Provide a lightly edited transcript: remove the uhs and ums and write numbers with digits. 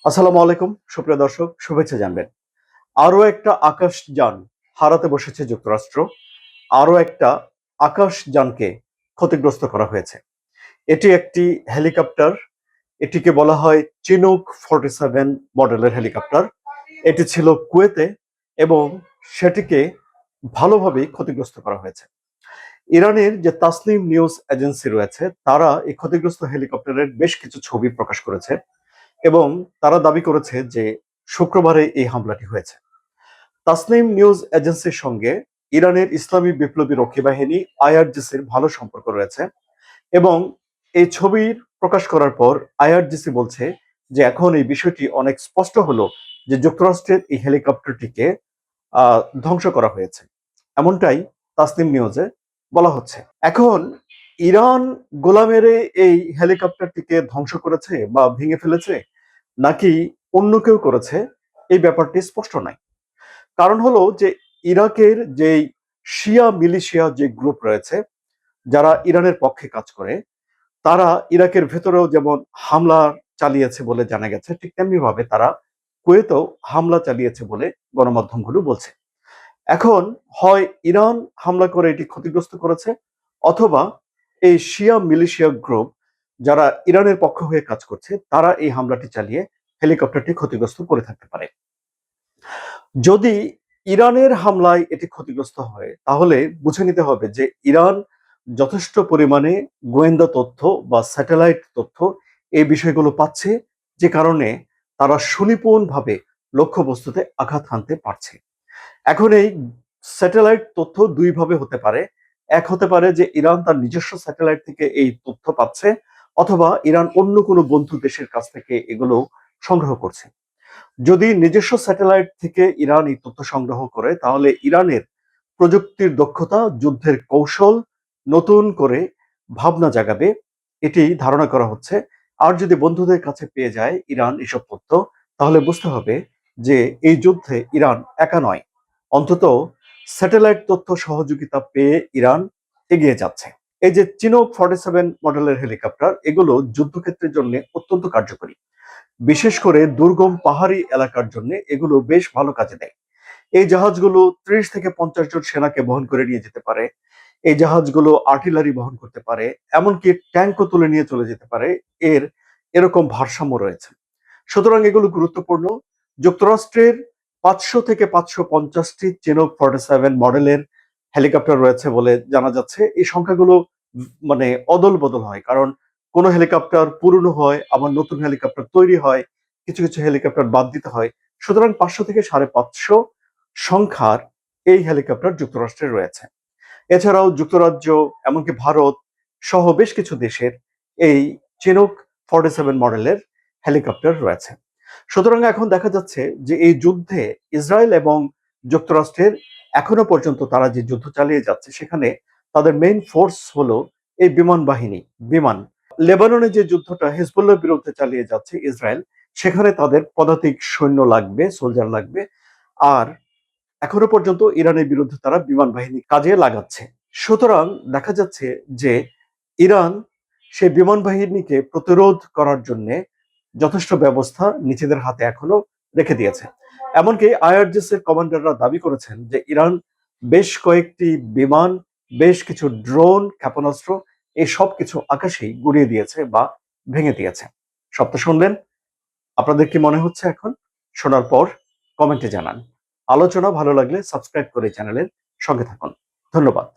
আসসালামু আলাইকুম সুপ্রিয় দর্শক, শুভেচ্ছা জানবেন। আরো একটা আকাশযান হারাতে বসেছে যুক্তরাষ্ট্র। আরো একটা আকাশযানকে ক্ষতিগ্রস্ত করা হয়েছে। এটি একটি হেলিকপ্টার। এটিকে বলা হয় চিনুক 47 মডেলের হেলিকপ্টার। এটি ছিল কুয়েতে এবং সেটিকে ভালোভাবেই ক্ষতিগ্রস্ত করা হয়েছে। ইরানের যে তাসনিম নিউজ এজেন্সি রয়েছে তারা এই ক্ষতিগ্রস্ত হেলিকপ্টারের বেশ কিছু ছবি প্রকাশ করেছে এবং তারা দাবি করেছে যে শুক্রবারে এই হামলাটি হয়েছে। তাসনিম নিউজ এজেন্সির সঙ্গে ইরানের ইসলামী বিপ্লবী রক্ষী বাহিনী আইআরজিসির ভালো সম্পর্ক রয়েছে এবং এই ছবির প্রকাশ করার পর আইআরজিসি বলছে যে এখন এই বিষয়টি অনেক স্পষ্ট হলো যে যুক্তরাষ্ট্রের এই হেলিকপ্টারটিকে ধ্বংস করা হয়েছে, এমনটাই তাসনিম নিউজে বলা হচ্ছে। এখন ইরান গোলা মেরে এই হেলিকপ্টারটিকে ধ্বংস করেছে বা ভেঙে ফেলেছে নাকি অন্য কেউ করেছে, এই ব্যাপারটি স্পষ্ট নয়। কারণ হলো যে ইরাকের যে শিয়া মিলিশিয়া যে গ্রুপ রয়েছে যারা ইরানের পক্ষে কাজ করে, তারা ইরাকের ভেতরেও যেমন হামলা চালিয়েছে বলে জানা গেছে, ঠিক তেমনি ভাবে তারা কুয়েতেও হামলা চালিয়েছে বলে গণমাধ্যমগুলো বলছে। এখন হয় ইরান হামলা করে এটি ক্ষতিগ্রস্ত করেছে, অথবা এই শিয়া মিলিশিয়া গ্রুপ যারা ইরানের পক্ষ হয়ে কাজ করছে তারা এই হামলাটি চালিয়ে হেলিকপ্টারটি ক্ষতিগ্রস্ত করে থাকতে পারে। যদি ইরানের হামলায় এটি ক্ষতিগ্রস্ত হয় তাহলে বুঝে নিতে হবে যে ইরান যথেষ্ট পরিমাণে গোয়েন্দা তথ্য বা স্যাটেলাইট তথ্য এই বিষয়গুলো পাচ্ছে, যে কারণে তারা সুনিপুণভাবে লক্ষ্যবস্তুতে আঘাত হানতে পারছে। এখন এই স্যাটেলাইট তথ্য দুই ভাবে হতে পারে। এক হতে পারে যে ইরান তার নিজস্ব স্যাটেলাইট থেকে এই তথ্য পাচ্ছে, অথবা ইরান অন্য কোনো বন্ধু দেশের কাছ থেকে এগুলো সংগ্রহ করছে। যদি নিজস্ব স্যাটেলাইট থেকে ইরান এই তথ্য সংগ্রহ করে তাহলে ইরানের প্রযুক্তির দক্ষতা, যুদ্ধের কৌশল নতুন করে ভাবনা জাগাবে, এটি ধারণা করা হচ্ছে। আর যদি বন্ধুদের কাছে পেয়ে যায় ইরান এসব তথ্য, তাহলে বুঝতে হবে যে এই যুদ্ধে ইরান একা নয়, অন্তত স্যাটেলাইট তথ্য সহযোগিতা পেয়ে ইরান এগিয়ে যাচ্ছে। এই যে চিনুক 47 মডেলের হেলিকপ্টার, এগুলো যুদ্ধক্ষেত্রের জন্য অত্যন্ত কার্যকরী। বিশেষ করে দুর্গম পাহাড়ি এলাকার জন্য এগুলো বেশ ভালো কাজে দেয়। এই জাহাজগুলো 30 থেকে 50 জন সেনাকে বহন করে নিয়ে যেতে পারে। এই জাহাজগুলো আর্টিলারি বহন করতে পারে, এমনকি ট্যাঙ্কও তুলে নিয়ে চলে যেতে পারে। এর এরকম ভারসাম্য রয়েছে। সুতরাং এগুলো গুরুত্বপূর্ণ। যুক্তরাষ্ট্রের 500 থেকে 550টি চিনুক 47 মডেলের হেলিকপ্টার রয়েছে বলে জানা যাচ্ছে। এই সংখ্যাগুলো মানে অদল বদল হয়, কারণ কোন হেলিকপ্টার পুরনো হয়, আবার নতুন হেলিকপ্টার তৈরি হয়, কিছু কিছু হেলিকপ্টার বাদ দিতে হয়। সুতরাং 500 থেকে 550 সংখ্যার এই হেলিকপ্টার যুক্তরাষ্ট্রে রয়েছে। এছাড়াও যুক্তরাজ্য, এমনকি ভারত সহ বেশ কিছু দেশের এই চিনুক 47 মডেলের হেলিকপ্টার রয়েছে। সুতরাং এখন দেখা যাচ্ছে যে এই যুদ্ধে ইসরায়েল এবং যুক্তরাষ্ট্রের এখনো পর্যন্ত তারা যে যুদ্ধ চালিয়ে যাচ্ছে সেখানে তাদের মেইন ফোর্স হলো এই বিমান বাহিনী, বিমান। লেবাননে যে যুদ্ধটা হিজবুল্লাহর বিরুদ্ধে চালিয়ে যাচ্ছে ইসরায়েল, সেখানে তাদের পদাতিক সৈন্য লাগবে, সোলজার লাগবে। আর এখনো পর্যন্ত ইরানের বিরুদ্ধে তারা বিমান বাহিনী কাজে লাগাচ্ছে। সুতরাং দেখা যাচ্ছে যে ইরান সেই বিমান বাহিনীকে প্রতিরোধ করার জন্য যথেষ্ট ব্যবস্থা নিজেদের হাতে এখনো রেখে দিয়েছে। এমনকি আইআরজিসির কমান্ডাররা দাবি করেছেন যে ইরান বেশ কয়েকটি বিমান, বেশ কিছু ড্রোন, ক্ষেপণাস্ত্র এই সব কিছু আকাশেই গুড়িয়ে দিয়েছে বা ভেঙে দিয়েছে। সবটা শুনলেন, আপনাদের কি মনে হচ্ছে এখন? শোনার পর কমেন্টে জানান। আলোচনা ভালো লাগলে সাবস্ক্রাইব করে চ্যানেলের সঙ্গে থাকুন। ধন্যবাদ।